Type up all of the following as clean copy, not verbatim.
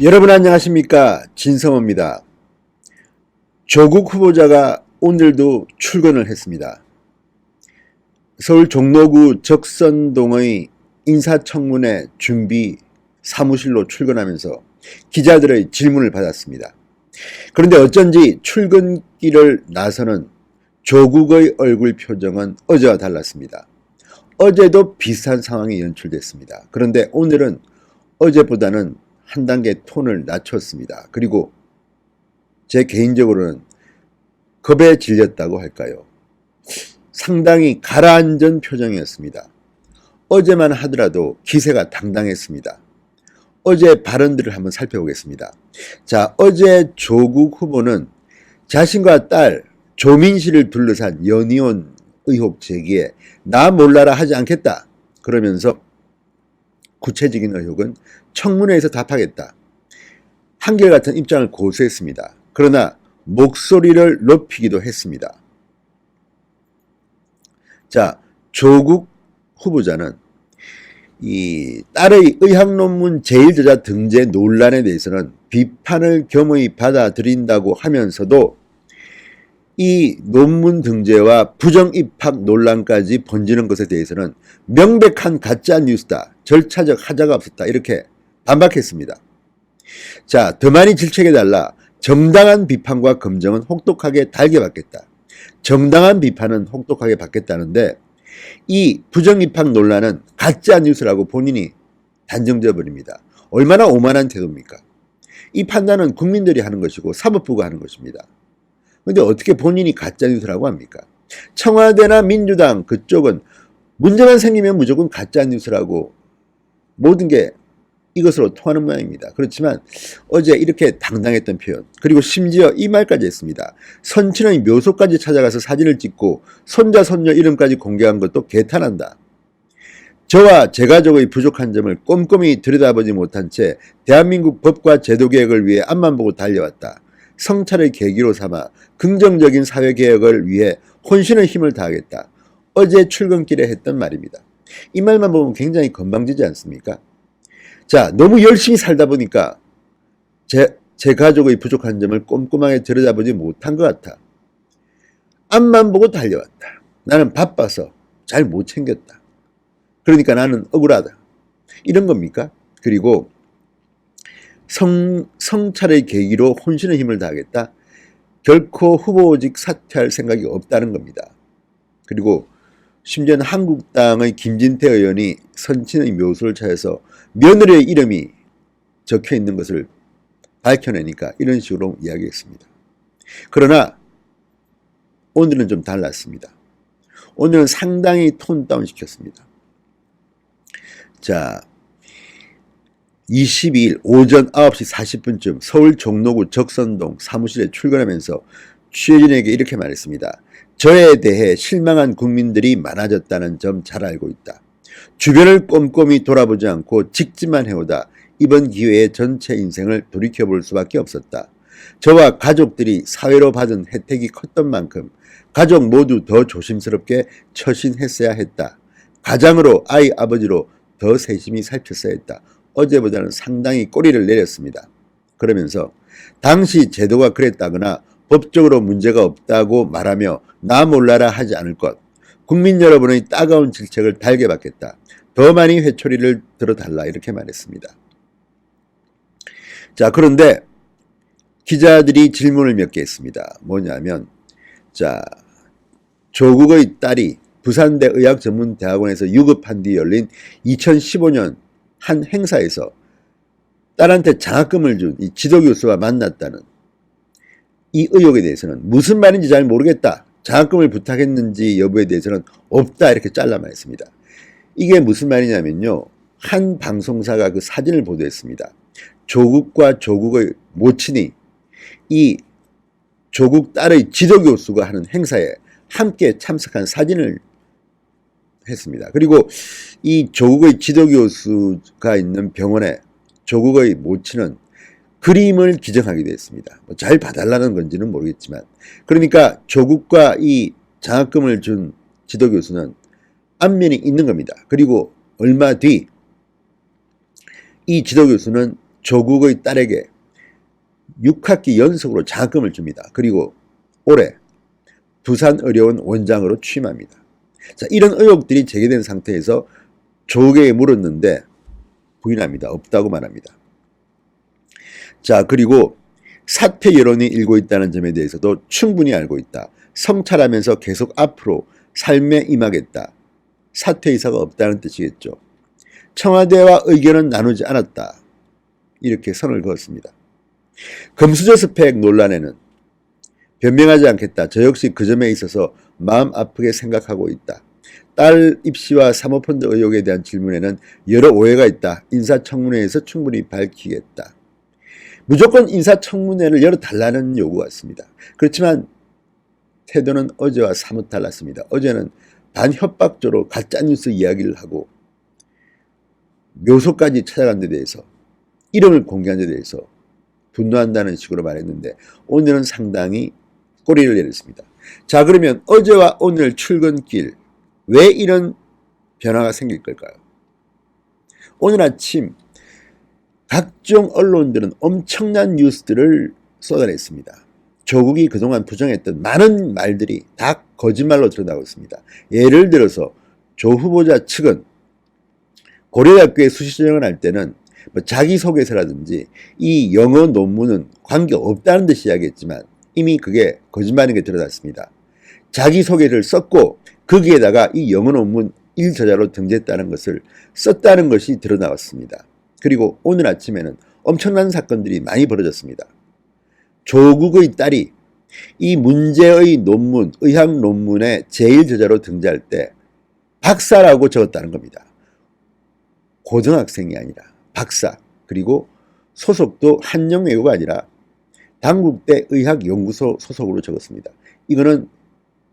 여러분 안녕하십니까, 진성호입니다. 조국 후보자가 오늘도 출근을 했습니다. 서울 종로구 적선동의 인사청문회 준비 사무실로 출근하면서 기자들의 질문을 받았습니다. 그런데 어쩐지 출근길을 나서는 조국의 얼굴 표정은 어제와 달랐습니다. 어제도 비슷한 상황이 연출됐습니다. 그런데 오늘은 어제보다는 한 단계 톤을 낮췄습니다. 그리고 제 개인적으로는 겁에 질렸다고 할까요? 상당히 가라앉은 표정이었습니다. 어제만 하더라도 기세가 당당했습니다. 어제 발언들을 한번 살펴보겠습니다. 자, 어제 조국 후보는 자신과 딸 조민씨를 둘러싼 연이혼 의혹 제기에 나 몰라라 하지 않겠다. 그러면서 구체적인 의혹은 청문회에서 답하겠다. 한결같은 입장을 고수했습니다. 그러나 목소리를 높이기도 했습니다. 자, 조국 후보자는 이 딸의 의학논문 제1저자 등재 논란에 대해서는 비판을 겸허히 받아들인다고 하면서도 이 논문 등재와 부정입학 논란까지 번지는 것에 대해서는 명백한 가짜 뉴스다. 절차적 하자가 없었다. 이렇게 반박했습니다. 자, 더 많이 질책해달라. 정당한 비판과 검증은 혹독하게 달게 받겠다. 정당한 비판은 혹독하게 받겠다는데 이 부정입학 논란은 가짜 뉴스라고 본인이 단정지어 버립니다. 얼마나 오만한 태도입니까? 이 판단은 국민들이 하는 것이고 사법부가 하는 것입니다. 그런데 어떻게 본인이 가짜뉴스라고 합니까? 청와대나 민주당 그쪽은 문제만 생기면 무조건 가짜뉴스라고 모든 게 이것으로 통하는 모양입니다. 그렇지만 어제 이렇게 당당했던 표현, 그리고 심지어 이 말까지 했습니다. 선친의 묘소까지 찾아가서 사진을 찍고 손자 손녀 이름까지 공개한 것도 개탄한다. 저와 제 가족의 부족한 점을 꼼꼼히 들여다보지 못한 채 대한민국 법과 제도 개혁을 위해 앞만 보고 달려왔다. 성찰의 계기로 삼아 긍정적인 사회개혁을 위해 혼신의 힘을 다하겠다. 어제 출근길에 했던 말입니다. 이 말만 보면 굉장히 건방지지 않습니까? 자, 너무 열심히 살다 보니까 제 가족의 부족한 점을 꼼꼼하게 들여다보지 못한 것 같아. 앞만 보고 달려왔다. 나는 바빠서 잘 못 챙겼다. 그러니까 나는 억울하다. 이런 겁니까? 그리고 성찰의 계기로 혼신의 힘을 다하겠다. 결코 후보직 사퇴할 생각이 없다는 겁니다. 그리고 심지어는 한국당의 김진태 의원이 선친의 묘소를 찾아서 며느리의 이름이 적혀 있는 것을 밝혀내니까 이런 식으로 이야기했습니다. 그러나 오늘은 좀 달랐습니다. 오늘은 상당히 톤 다운 시켰습니다. 자, 22일 오전 9시 40분쯤 서울 종로구 적선동 사무실에 출근하면서 취재진에게 이렇게 말했습니다. 저에 대해 실망한 국민들이 많아졌다는 점 잘 알고 있다. 주변을 꼼꼼히 돌아보지 않고 직진만 해오다 이번 기회에 전체 인생을 돌이켜볼 수밖에 없었다. 저와 가족들이 사회로 받은 혜택이 컸던 만큼 가족 모두 더 조심스럽게 처신했어야 했다. 가장으로 아이 아버지로 더 세심히 살폈어야 했다. 어제보다는 상당히 꼬리를 내렸습니다. 그러면서 당시 제도가 그랬다거나 법적으로 문제가 없다고 말하며 나 몰라라 하지 않을 것. 국민 여러분의 따가운 질책을 달게 받겠다. 더 많이 회초리를 들어달라 이렇게 말했습니다. 자, 그런데 기자들이 질문을 몇 개 했습니다. 뭐냐면 자, 조국의 딸이 부산대 의학전문대학원에서 유급한 뒤 열린 2015년 한 행사에서 딸한테 장학금을 준 이 지도교수와 만났다는 이 의혹에 대해서는 무슨 말인지 잘 모르겠다. 장학금을 부탁했는지 여부에 대해서는 없다. 이렇게 잘라 말했습니다. 이게 무슨 말이냐면요. 한 방송사가 그 사진을 보도했습니다. 조국과 조국의 모친이 이 조국 딸의 지도교수가 하는 행사에 함께 참석한 사진을 했습니다. 그리고 이 조국의 지도교수가 있는 병원에 조국의 모친은 그림을 기증하기도 했습니다. 잘 봐달라는 건지는 모르겠지만, 그러니까 조국과 이 장학금을 준 지도교수는 안면이 있는 겁니다. 그리고 얼마 뒤 이 지도교수는 조국의 딸에게 6학기 연속으로 장학금을 줍니다. 그리고 올해 부산의료원 원장으로 취임합니다. 자, 이런 의혹들이 제기된 상태에서 조국에게 물었는데 부인합니다. 없다고 말합니다. 자, 그리고 사퇴 여론이 일고 있다는 점에 대해서도 충분히 알고 있다. 성찰하면서 계속 앞으로 삶에 임하겠다. 사퇴 의사가 없다는 뜻이겠죠. 청와대와 의견은 나누지 않았다. 이렇게 선을 그었습니다. 금수저 스펙 논란에는 변명하지 않겠다. 저 역시 그 점에 있어서 마음 아프게 생각하고 있다. 딸 입시와 사모펀드 의혹에 대한 질문에는 여러 오해가 있다. 인사청문회에서 충분히 밝히겠다. 무조건 인사청문회를 열어달라는 요구 같습니다. 그렇지만 태도는 어제와 사뭇 달랐습니다. 어제는 반협박조로 가짜뉴스 이야기를 하고 묘소까지 찾아간 데 대해서 이름을 공개한 데 대해서 분노한다는 식으로 말했는데 오늘은 상당히 꼬리를 내렸습니다. 자, 그러면 어제와 오늘 출근길 왜 이런 변화가 생길 걸까요? 오늘 아침 각종 언론들은 엄청난 뉴스들을 쏟아냈습니다. 조국이 그동안 부정했던 많은 말들이 다 거짓말로 드러나고 있습니다. 예를 들어서 조 후보자 측은 고려대학교에 수시전형을 할 때는 자기소개서라든지 이 영어 논문은 관계없다는 듯이 이야기했지만 이미 그게 거짓말인 게 드러났습니다. 자기소개를 썼고 거기에다가 이 영어 논문 1저자로 등재했다는 것을 썼다는 것이 드러나왔습니다. 그리고 오늘 아침에는 엄청난 사건들이 많이 벌어졌습니다. 조국의 딸이 이 문제의 논문, 의학 논문의 제1저자로 등재할 때 박사라고 적었다는 겁니다. 고등학생이 아니라 박사, 그리고 소속도 한영외고가 아니라 당국대 의학연구소 소속으로 적었습니다. 이거는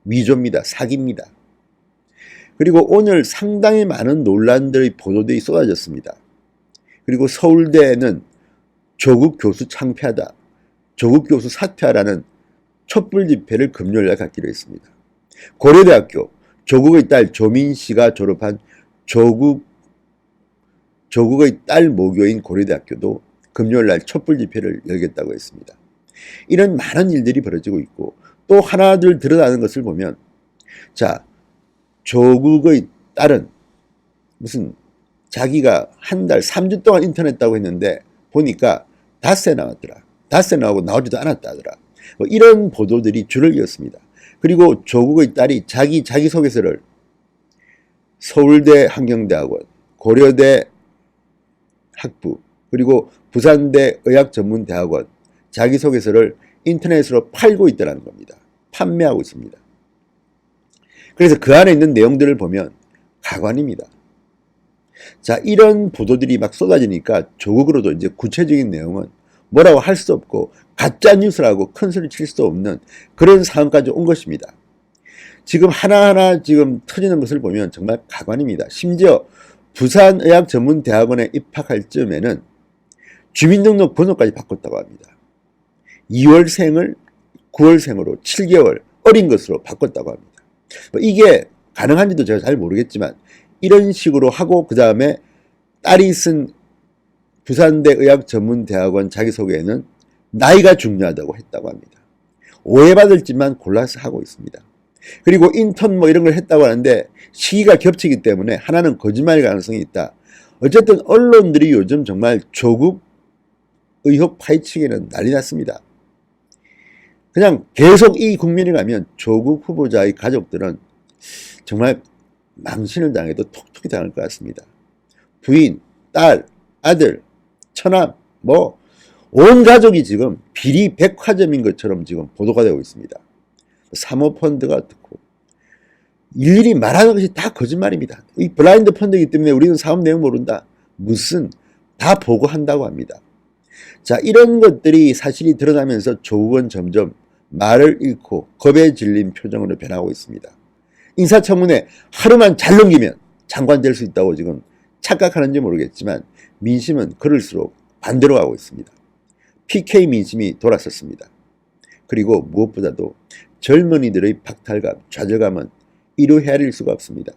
위조입니다. 사기입니다. 그리고 오늘 상당히 많은 논란들의 보도들이 쏟아졌습니다. 그리고 서울대는 조국 교수 창피하다, 조국 교수 사퇴하라는 촛불 집회를 금요일날 갖기로 했습니다. 고려대학교 조국의 딸 조민씨가 졸업한 조국의 딸 모교인 고려대학교도 금요일날 촛불 집회를 열겠다고 했습니다. 이런 많은 일들이 벌어지고 있고 또 하나둘 드러나는 것을 보면 자, 조국의 딸은 무슨 자기가 한 달 3주 동안 인터넷 했다고 했는데 보니까 닷새 나왔더라. 닷새 나오고 나오지도 않았다 하더라. 이런 보도들이 줄을 이었습니다. 그리고 조국의 딸이 자기소개서를 서울대 환경대학원, 고려대 학부, 그리고 부산대 의학전문대학원 자기소개서를 인터넷으로 팔고 있다는 겁니다. 판매하고 있습니다. 그래서 그 안에 있는 내용들을 보면 가관입니다. 자, 이런 보도들이 막 쏟아지니까 조국으로도 이제 구체적인 내용은 뭐라고 할 수 없고 가짜 뉴스라고 큰 소리 칠 수 없는 그런 상황까지 온 것입니다. 지금 하나하나 지금 터지는 것을 보면 정말 가관입니다. 심지어 부산의학전문대학원에 입학할 즈음에는 주민등록 번호까지 바꿨다고 합니다. 2월생을 9월생으로 7개월 어린 것으로 바꿨다고 합니다. 이게 가능한지도 제가 잘 모르겠지만 이런 식으로 하고 그 다음에 딸이 쓴 부산대 의학전문대학원 자기소개에는 나이가 중요하다고 했다고 합니다. 오해받을지만 골라서 하고 있습니다. 그리고 인턴 뭐 이런 걸 했다고 하는데 시기가 겹치기 때문에 하나는 거짓말일 가능성이 있다. 어쨌든 언론들이 요즘 정말 조국 의혹 파헤치기는 난리 났습니다. 그냥 계속 이 국면에 가면 조국 후보자의 가족들은 정말 망신을 당해도 톡톡히 당할 것 같습니다. 부인, 딸, 아들, 처남, 온 가족이 지금 비리 백화점인 것처럼 지금 보도가 되고 있습니다. 사모펀드가 어떻고 일일이 말하는 것이 다 거짓말입니다. 이 블라인드 펀드이기 때문에 우리는 사업 내용 모른다. 무슨 다 보고한다고 합니다. 자, 이런 것들이 사실이 드러나면서 조국은 점점 말을 잃고 겁에 질린 표정으로 변하고 있습니다. 인사청문회 하루만 잘 넘기면 장관 될 수 있다고 지금 착각하는지 모르겠지만 민심은 그럴수록 반대로 가고 있습니다. PK 민심이 돌아섰습니다. 그리고 무엇보다도 젊은이들의 박탈감, 좌절감은 이루 헤아릴 수가 없습니다.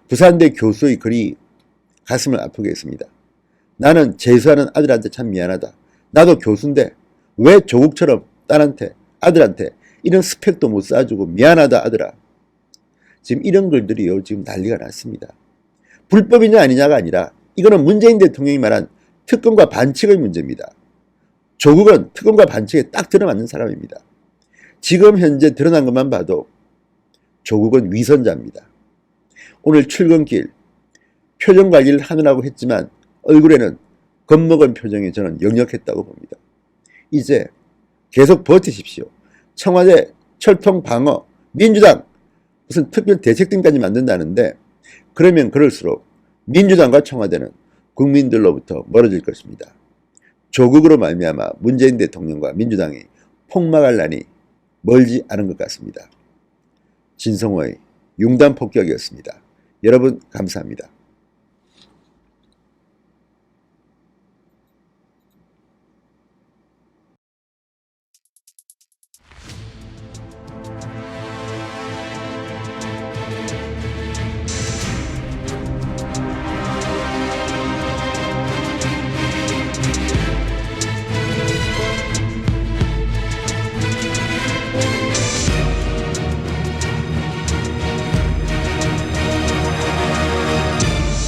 부산대 교수의 글이 가슴을 아프게 했습니다. 나는 재수하는 아들한테 참 미안하다. 나도 교수인데 왜 조국처럼 딸한테, 아들한테 이런 스펙도 못 쌓아주고 미안하다 아들아. 지금 이런 글들이요, 지금 난리가 났습니다. 불법이냐 아니냐가 아니라 이거는 문재인 대통령이 말한 특검과 반칙의 문제입니다. 조국은 특검과 반칙에 딱 들어맞는 사람입니다. 지금 현재 드러난 것만 봐도 조국은 위선자입니다. 오늘 출근길 표정 관리를 하느라고 했지만 얼굴에는 겁먹은 표정이 저는 역력했다고 봅니다. 이제 계속 버티십시오. 청와대 철통 방어, 민주당 무슨 특별 대책팀까지 만든다는데 그러면 그럴수록 민주당과 청와대는 국민들로부터 멀어질 것입니다. 조국으로 말미암아 문재인 대통령과 민주당이 폭망할 날이 멀지 않은 것 같습니다. 진성호의 융단 폭격이었습니다. 여러분 감사합니다.